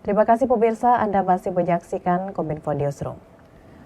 Terima kasih pemirsa, Anda masih menyaksikan Kominfo Newsroom.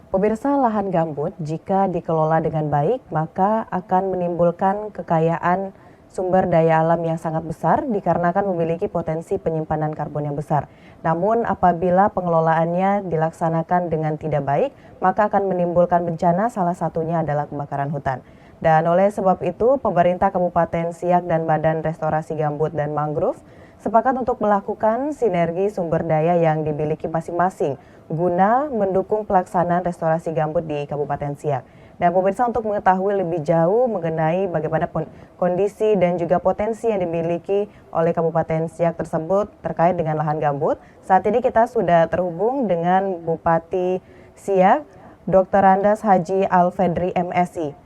Pemirsa, lahan gambut jika dikelola dengan baik maka akan menimbulkan kekayaan sumber daya alam yang sangat besar dikarenakan memiliki potensi penyimpanan karbon yang besar. Namun apabila pengelolaannya dilaksanakan dengan tidak baik, maka akan menimbulkan bencana, salah satunya adalah kebakaran hutan. Dan oleh sebab itu, pemerintah Kabupaten Siak dan Badan Restorasi Gambut dan Mangrove sepakat untuk melakukan sinergi sumber daya yang dimiliki masing-masing guna mendukung pelaksanaan restorasi gambut di Kabupaten Siak. Dan pemirsa, untuk mengetahui lebih jauh mengenai bagaimana kondisi dan juga potensi yang dimiliki oleh Kabupaten Siak tersebut terkait dengan lahan gambut, saat ini kita sudah terhubung dengan Bupati Siak, Dr. Andas Haji Alfedri MSI.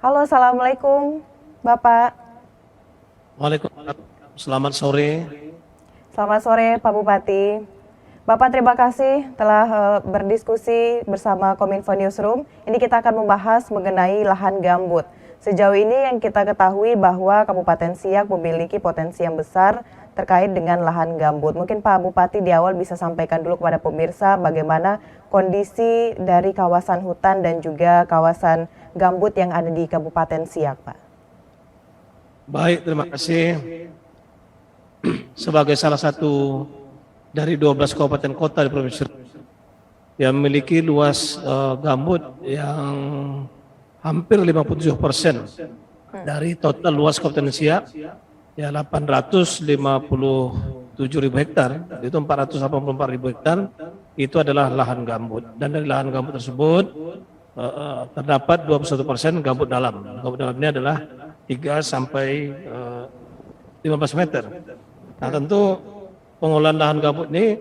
Halo, Assalamualaikum Bapak. Waalaikumsalam. Selamat sore. Selamat sore Pak Bupati. Bapak, terima kasih telah berdiskusi bersama Kominfo Newsroom. Ini kita akan membahas mengenai lahan gambut. Sejauh ini yang kita ketahui bahwa Kabupaten Siak memiliki potensi yang besar terkait dengan lahan gambut. Mungkin Pak Bupati di awal bisa sampaikan dulu kepada pemirsa bagaimana kondisi dari kawasan hutan dan juga kawasan gambut yang ada di Kabupaten Siak, Pak. Baik, terima kasih. Sebagai salah satu dari 12 kabupaten kota di Provinsi yang memiliki luas gambut yang hampir 57% dari total luas Kabupaten Siak, ya 857.000 hektar, itu 484.000 hektar, itu adalah lahan gambut. Dan dari lahan gambut tersebut terdapat 21% gambut dalam. Gambut dalam ini adalah 3 sampai 15 meter. Nah, tentu pengolahan lahan gambut ini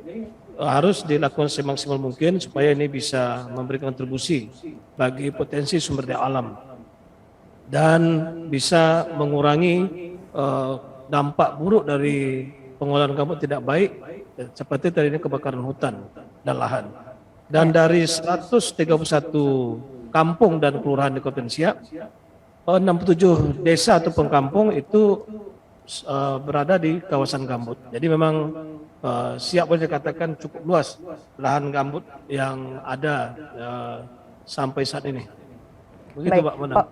harus dilakukan semaksimal mungkin supaya ini bisa memberikan kontribusi bagi potensi sumber daya alam dan bisa mengurangi dampak buruk dari pengolahan gambut tidak baik seperti tadi ini kebakaran hutan dan lahan. Dan dari 131 kampung dan kelurahan di Kabupaten Siak, 67 desa atau kampung itu berada di kawasan gambut. Jadi memang Siak boleh dikatakan cukup luas lahan gambut yang ada sampai saat ini. Begitu, Pak Mana.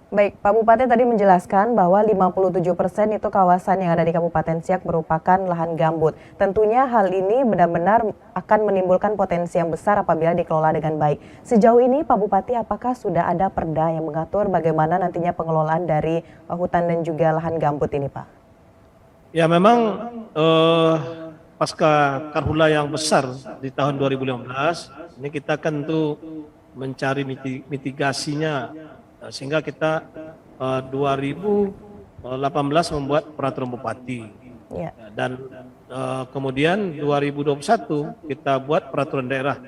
Baik, Pak Bupati tadi menjelaskan bahwa 57% itu kawasan yang ada di Kabupaten Siak merupakan lahan gambut. Tentunya hal ini benar-benar akan menimbulkan potensi yang besar apabila dikelola dengan baik. Sejauh ini Pak Bupati, apakah sudah ada perda yang mengatur bagaimana nantinya pengelolaan dari hutan dan juga lahan gambut ini, Pak? Ya, memang pasca karhula yang besar di tahun 2015, ini kita kan tuh mencari mitigasinya, sehingga kita 2018 membuat peraturan bupati. Ya. Dan kemudian 2021 kita buat peraturan daerah,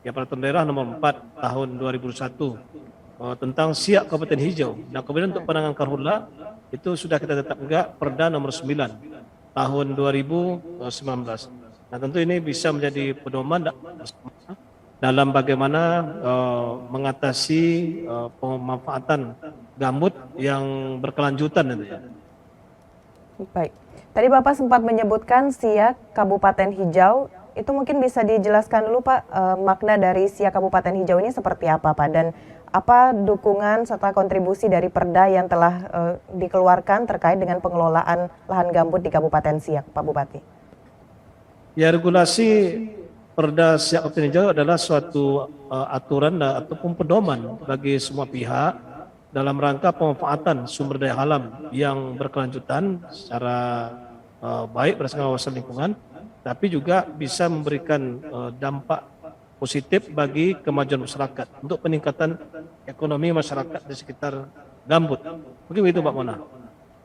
ya peraturan daerah nomor 4 tahun 2021 tentang Siak Kabupaten Hijau. Nah, kemudian untuk penanganan karhula itu sudah kita tetap enggak perda nomor 9 tahun 2019. Nah, tentu ini bisa menjadi pedoman dalam bagaimana mengatasi pemanfaatan gambut yang berkelanjutan itu ya. Baik. Tadi Bapak sempat menyebutkan Siak Kabupaten Hijau. Itu mungkin bisa dijelaskan dulu Pak, makna dari Siak Kabupaten Hijau ini seperti apa Pak, dan apa dukungan serta kontribusi dari perda yang telah dikeluarkan terkait dengan pengelolaan lahan gambut di Kabupaten Siak, Pak Bupati? Ya, regulasi perda Siak Kabupaten Hijau adalah suatu aturan ataupun pedoman bagi semua pihak dalam rangka pemanfaatan sumber daya alam yang berkelanjutan secara baik berdasarkan kawasan lingkungan, tapi juga bisa memberikan dampak positif bagi kemajuan masyarakat untuk peningkatan ekonomi masyarakat di sekitar gambut. Begitu Pak Mona.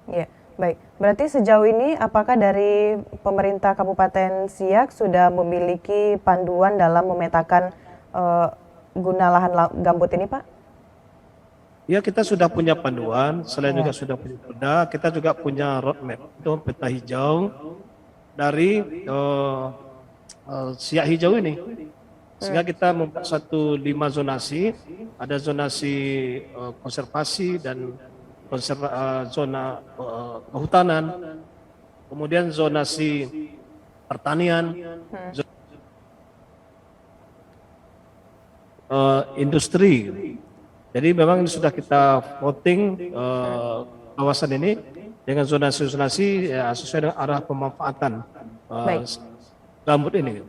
Ya, baik. Berarti sejauh ini apakah dari pemerintah Kabupaten Siak sudah memiliki panduan dalam memetakan guna lahan gambut ini, Pak? Ya, kita sudah punya panduan, selain juga sudah punya perda, kita juga punya roadmap, itu peta hijau dari Siak Hijau ini. Sehingga kita membuat 5 zonasi, ada zonasi konservasi dan zona kehutanan, kemudian zonasi pertanian, industri. Jadi memang ini sudah kita voting kawasan ini dengan zonasi-zonasi ya, sesuai dengan arah pemanfaatan Baik. gambut ini.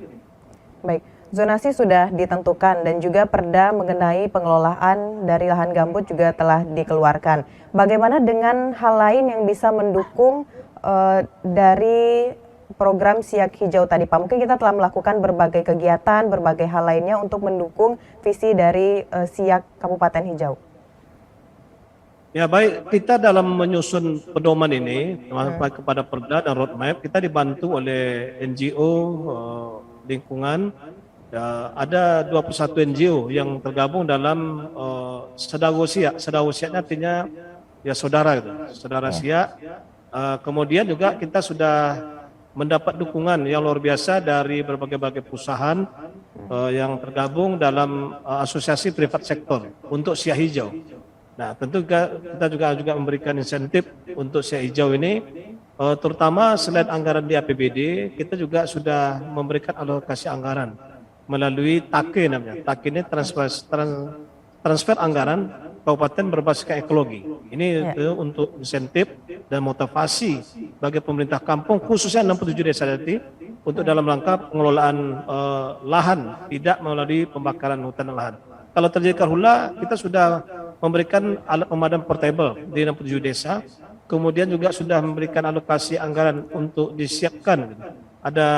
Baik, zonasi sudah ditentukan dan juga perda mengenai pengelolaan dari lahan gambut juga telah dikeluarkan. Bagaimana dengan hal lain yang bisa mendukung dari program Siak Hijau tadi, Pak? Mungkin kita telah melakukan berbagai kegiatan, berbagai hal lainnya untuk mendukung visi dari Siak Kabupaten Hijau. Ya baik, kita dalam menyusun pedoman ini kepada perda dan roadmap, kita dibantu oleh NGO lingkungan. Ya, ada 21 NGO yang tergabung dalam Sedawo Siak. Sedawo Siak artinya ya saudara gitu, saudara Siak. Kemudian juga kita sudah mendapat dukungan yang luar biasa dari berbagai perusahaan yang tergabung dalam asosiasi privat sektor untuk Siak Hijau. Nah, tentu kita juga memberikan insentif untuk Siak Hijau ini, terutama selain anggaran di APBD, kita juga sudah memberikan alokasi anggaran melalui TAKE namanya. TAKE ini transfer anggaran kabupaten berbasis ekologi. Ini untuk insentif dan motivasi bagi pemerintah kampung, khususnya 67 desa tadi, untuk dalam rangka pengelolaan lahan, tidak melalui pembakaran hutan dan lahan. Kalau terjadi karhula, kita sudah memberikan alat pemadam portable di 67 desa, kemudian juga sudah memberikan alokasi anggaran untuk disiapkan. Ada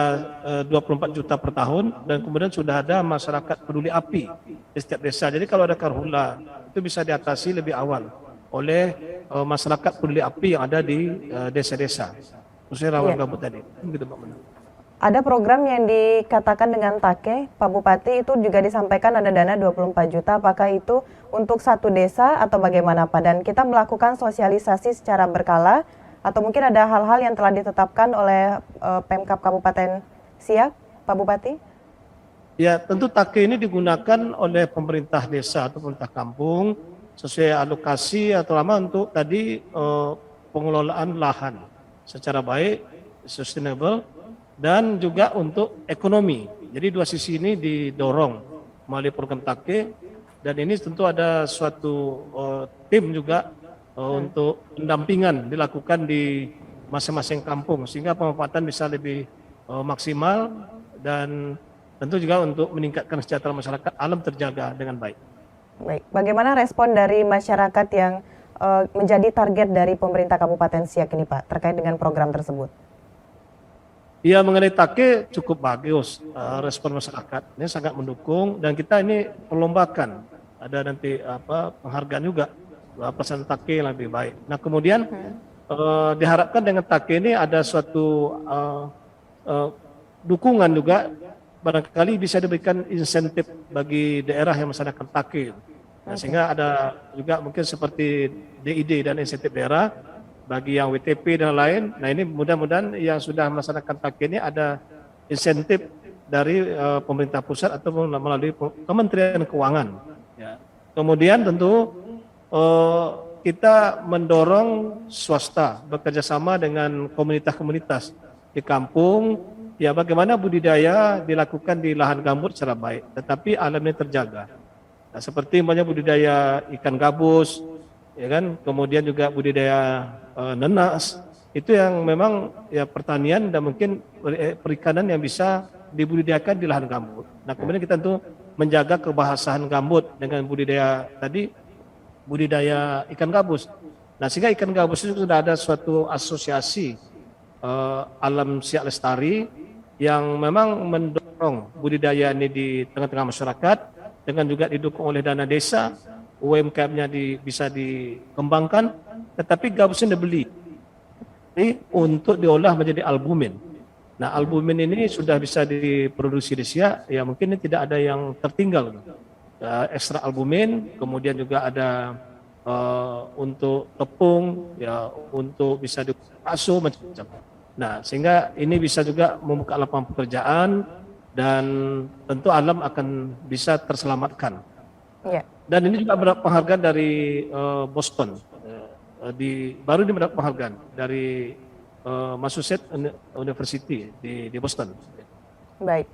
24 juta per tahun, dan kemudian sudah ada masyarakat peduli api di setiap desa. Jadi kalau ada karhula, itu bisa diatasi lebih awal oleh masyarakat peduli api yang ada di desa-desa, khususnya rawan gambut tadi. Gitu, Mbak Mena. Ada program yang dikatakan dengan TAKE, Pak Bupati, itu juga disampaikan ada dana 24 juta, apakah itu untuk satu desa atau bagaimana Pak? Dan kita melakukan sosialisasi secara berkala, atau mungkin ada hal-hal yang telah ditetapkan oleh Pemkab Kabupaten Siak, Pak Bupati? Ya, tentu TAKE ini digunakan oleh pemerintah desa atau pemerintah kampung sesuai alokasi atau lama untuk tadi pengelolaan lahan secara baik, sustainable, dan juga untuk ekonomi. Jadi dua sisi ini didorong melalui program TAKE, dan ini tentu ada suatu tim juga untuk pendampingan dilakukan di masing-masing kampung sehingga pemanfaatan bisa lebih maksimal, dan tentu juga untuk meningkatkan kesejahteraan masyarakat, alam terjaga dengan baik. Baik, bagaimana respon dari masyarakat yang menjadi target dari pemerintah Kabupaten Siak ini Pak terkait dengan program tersebut? Ya, mengenai TAKE cukup bagus respon masyarakat. Ini sangat mendukung, dan kita ini perlombakan. Ada nanti penghargaan juga pelaksanaan TAKE yang lebih baik. Nah, kemudian diharapkan dengan TAKE ini ada suatu dukungan juga, barangkali bisa diberikan insentif bagi daerah yang melaksanakan TAKE. Nah, sehingga ada juga mungkin seperti DID dan insentif daerah bagi yang WTP dan lain. Nah, ini mudah-mudahan yang sudah melaksanakan TAKE ini ada insentif dari pemerintah pusat atau melalui Kementerian Keuangan. Ya. Kemudian tentu kita mendorong swasta bekerjasama dengan komunitas-komunitas di kampung. Ya, bagaimana budidaya dilakukan di lahan gambut secara baik, tetapi alam ini terjaga. Nah, seperti budidaya ikan gabus, ya kan, kemudian juga budidaya nenas, itu yang memang ya pertanian dan mungkin perikanan yang bisa dibudidayakan di lahan gambut. Nah, kemudian kita tentu menjaga kebahasan gambut dengan budidaya tadi, budidaya ikan gabus. Nah, sehingga ikan gabus itu sudah ada suatu asosiasi alam Siak Lestari yang memang mendorong budidaya ini di tengah-tengah masyarakat, dengan juga didukung oleh dana desa. UMKM-nya bisa dikembangkan, tetapi gabusnya dibeli untuk diolah menjadi albumin. Nah, albumin ini sudah bisa diproduksi di Siak, ya mungkin ini tidak ada yang tertinggal. Ekstra albumin, kemudian juga ada untuk tepung, ya untuk bisa dipasuh macam-macam. Nah, sehingga ini bisa juga membuka lapangan pekerjaan, dan tentu alam akan bisa terselamatkan. Ya. Dan ini juga mendapat penghargaan dari Boston, baru mendapat penghargaan dari Massachusetts University di Boston. Baik,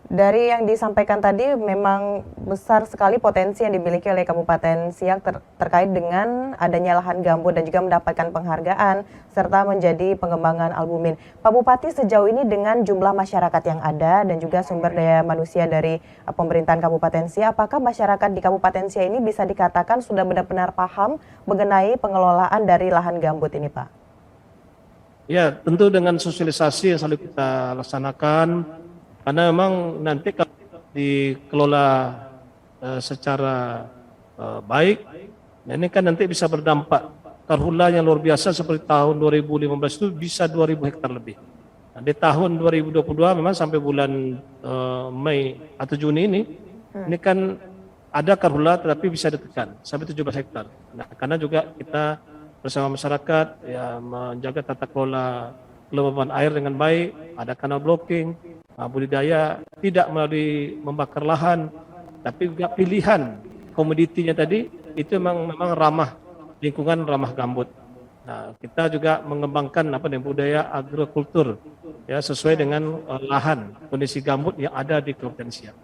Dari yang disampaikan tadi memang besar sekali potensi yang dimiliki oleh Kabupaten Siak terkait dengan adanya lahan gambut dan juga mendapatkan penghargaan serta menjadi pengembangan albumin. Pak Bupati, sejauh ini dengan jumlah masyarakat yang ada dan juga sumber daya manusia dari pemerintahan Kabupaten Siak, apakah masyarakat di Kabupaten Siak ini bisa dikatakan sudah benar-benar paham mengenai pengelolaan dari lahan gambut ini, Pak? Ya, tentu dengan sosialisasi yang selalu kita laksanakan, karena memang nanti kalau dikelola secara baik, nah ini kan nanti bisa berdampak. Karhula yang luar biasa seperti tahun 2015 itu bisa 2.000 hektar lebih. Nah, di tahun 2022 memang sampai bulan Mei atau Juni ini kan ada karhula tetapi bisa ditekan sampai 17 hektar. Nah, karena juga kita bersama masyarakat ya menjaga tata kelola kelembaban air dengan baik, ada kanal blocking, budidaya tidak melalui membakar lahan, tapi juga pilihan komoditinya tadi itu memang ramah lingkungan, ramah gambut. Nah, kita juga mengembangkan budaya agrokultur ya sesuai dengan lahan kondisi gambut yang ada di Kabupaten Siak.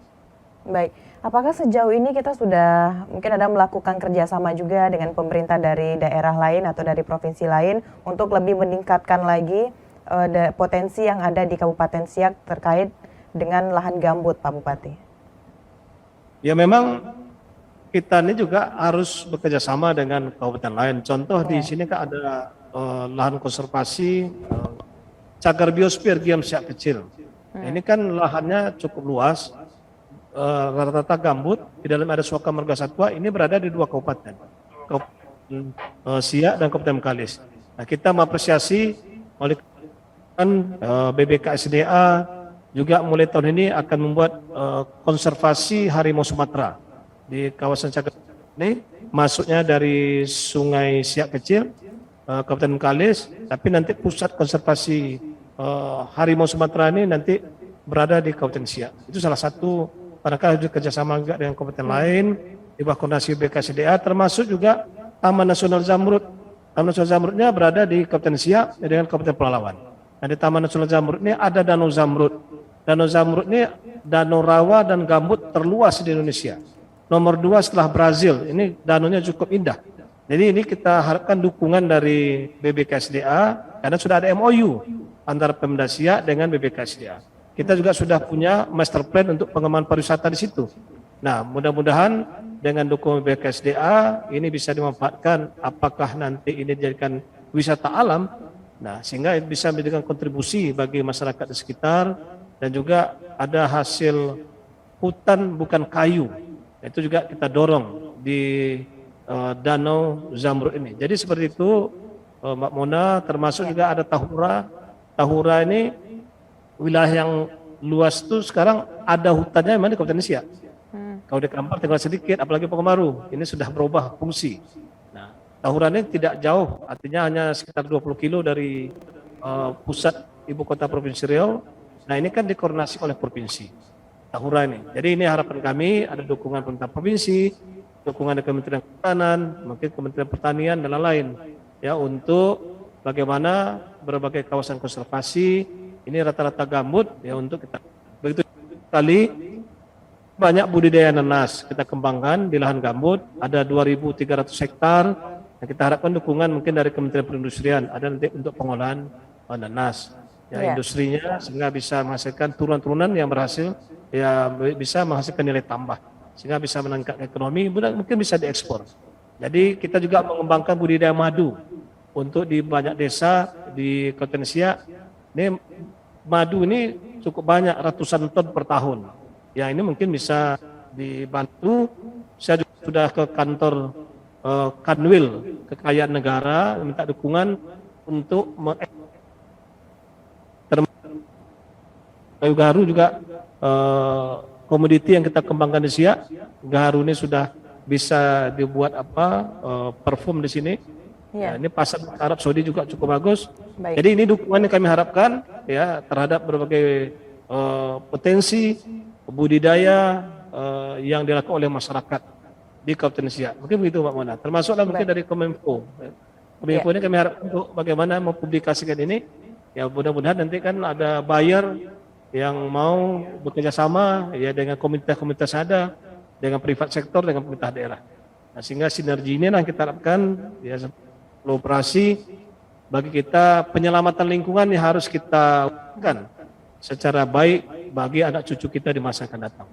Baik, apakah sejauh ini kita sudah mungkin ada melakukan kerjasama juga dengan pemerintah dari daerah lain atau dari provinsi lain untuk lebih meningkatkan lagi potensi yang ada di Kabupaten Siak terkait dengan lahan gambut, Pak Bupati? Ya memang kita ini juga harus bekerjasama dengan kabupaten lain. Contoh di sini kan ada lahan konservasi cagar biosfer Giam Siak Kecil. Nah, ini kan lahannya cukup luas. Rata-rata gambut, di dalam ada Suaka Marga Satwa, ini berada di 2 kabupaten, Kabupaten Siak dan Kabupaten Bekalis. Nah, kita mengapresiasi oleh BBKSDA juga mulai tahun ini akan membuat konservasi harimau Sumatera di kawasan cagar ini, masuknya dari Sungai Siak Kecil, Kabupaten Bekalis, tapi nanti pusat konservasi harimau Sumatera ini nanti berada di Kabupaten Siak. Itu salah satu. Padahal juga kerjasama juga dengan kabupaten lain di bawah koordinasi BKSDA, termasuk juga Taman Nasional Zamrud. Taman Nasional Zamrudnya berada di Kabupaten Siak dengan Kabupaten Pelalawan. Nah, di Taman Nasional Zamrud ini ada Danau Zamrud. Danau Zamrud ini danau rawa dan gambut terluas di Indonesia. Nomor 2 setelah Brazil. Ini danaunya cukup indah. Jadi ini kita harapkan dukungan dari BBKSDA karena sudah ada MOU antara Pemda Siak dengan BBKSDA. Kita juga sudah punya master plan untuk pengembangan pariwisata di situ. Nah, mudah-mudahan dengan dukungan BKSDA ini bisa dimanfaatkan apakah nanti ini dijadikan wisata alam. Nah, sehingga bisa memberikan kontribusi bagi masyarakat di sekitar dan juga ada hasil hutan bukan kayu. Itu juga kita dorong di Danau Zamrud ini. Jadi seperti itu Mbak Mona, termasuk juga ada Tahura. Tahura ini wilayah yang luas itu sekarang ada hutannya memang di Kabupaten Siak. Kalau di Kampar tinggal sedikit, apalagi Pekanbaru, ini sudah berubah fungsi. Nah, Tahura ini tidak jauh, artinya hanya sekitar 20 kilo dari pusat ibu kota Provinsi Riau. Nah, ini kan dikoordinasi oleh provinsi Tahura ini. Jadi ini harapan kami ada dukungan pemerintah provinsi, dukungan dari Kementerian Kehutanan, mungkin Kementerian Pertanian dan lain-lain ya untuk bagaimana berbagai kawasan konservasi. Ini rata-rata gambut ya untuk kita. Begitu kali banyak budidaya nanas kita kembangkan di lahan gambut, ada 2.300 hektar. Nah, kita harapkan dukungan mungkin dari Kementerian Perindustrian ada nanti untuk pengolahan nanas. Ya, industrinya sehingga bisa menghasilkan turunan-turunan yang berhasil ya bisa menghasilkan nilai tambah sehingga bisa meningkatkan ekonomi, mungkin bisa diekspor. Jadi kita juga mengembangkan budidaya madu untuk di banyak desa di Kabupaten Siak. Ini madu ini cukup banyak, ratusan ton per tahun. Ya ini mungkin bisa dibantu. Saya juga sudah ke kantor Kanwil Kekayaan Negara minta dukungan untuk kayu gaharu juga komoditi yang kita kembangkan di Siak. Gaharu ini sudah bisa dibuat parfum di sini. Ya. Nah, ini pasar Arab Saudi juga cukup bagus. Baik. Jadi ini dukungan yang kami harapkan ya terhadap berbagai potensi budidaya yang dilakukan oleh masyarakat di Kabupaten Siak. Mungkin begitu Mbak Mona. Termasuklah mungkin dari Kominfo. Kominfo ini kami harapkan untuk bagaimana mempublikasikan ini. Ya mudah-mudahan nanti kan ada buyer yang mau bekerja sama ya dengan komunitas-komunitas ada, dengan privat sektor, dengan pemerintah daerah. Nah, sehingga sinergi ini yang kita harapkan ya operasi bagi kita penyelamatan lingkungan yang harus kita lakukan secara baik bagi anak cucu kita di masa akan datang.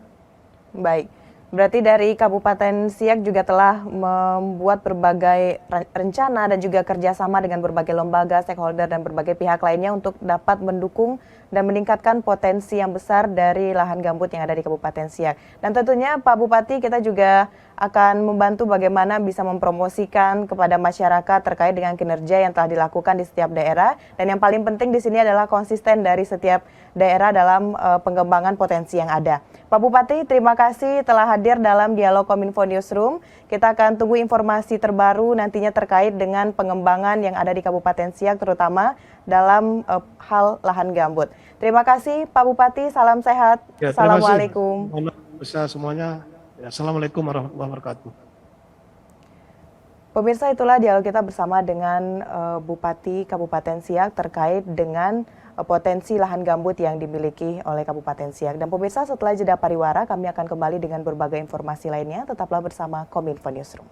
Baik, berarti dari Kabupaten Siak juga telah membuat berbagai rencana dan juga kerjasama dengan berbagai lembaga, stakeholder, dan berbagai pihak lainnya untuk dapat mendukung dan meningkatkan potensi yang besar dari lahan gambut yang ada di Kabupaten Siak. Dan tentunya Pak Bupati, kita juga akan membantu bagaimana bisa mempromosikan kepada masyarakat terkait dengan kinerja yang telah dilakukan di setiap daerah. Dan yang paling penting di sini adalah konsisten dari setiap daerah dalam pengembangan potensi yang ada. Pak Bupati, terima kasih telah hadir dalam Dialog Kominfo Newsroom. Kita akan tunggu informasi terbaru nantinya terkait dengan pengembangan yang ada di Kabupaten Siak, terutama dalam hal lahan gambut. Terima kasih Pak Bupati, salam sehat. Ya, Assalamualaikum. Bisa semuanya. Ya, Assalamualaikum warahmatullahi wabarakatuh. Pemirsa, itulah dialog kita bersama dengan Bupati Kabupaten Siak terkait dengan potensi lahan gambut yang dimiliki oleh Kabupaten Siak. Dan pemirsa, setelah jeda pariwara kami akan kembali dengan berbagai informasi lainnya. Tetaplah bersama Kominfo Newsroom.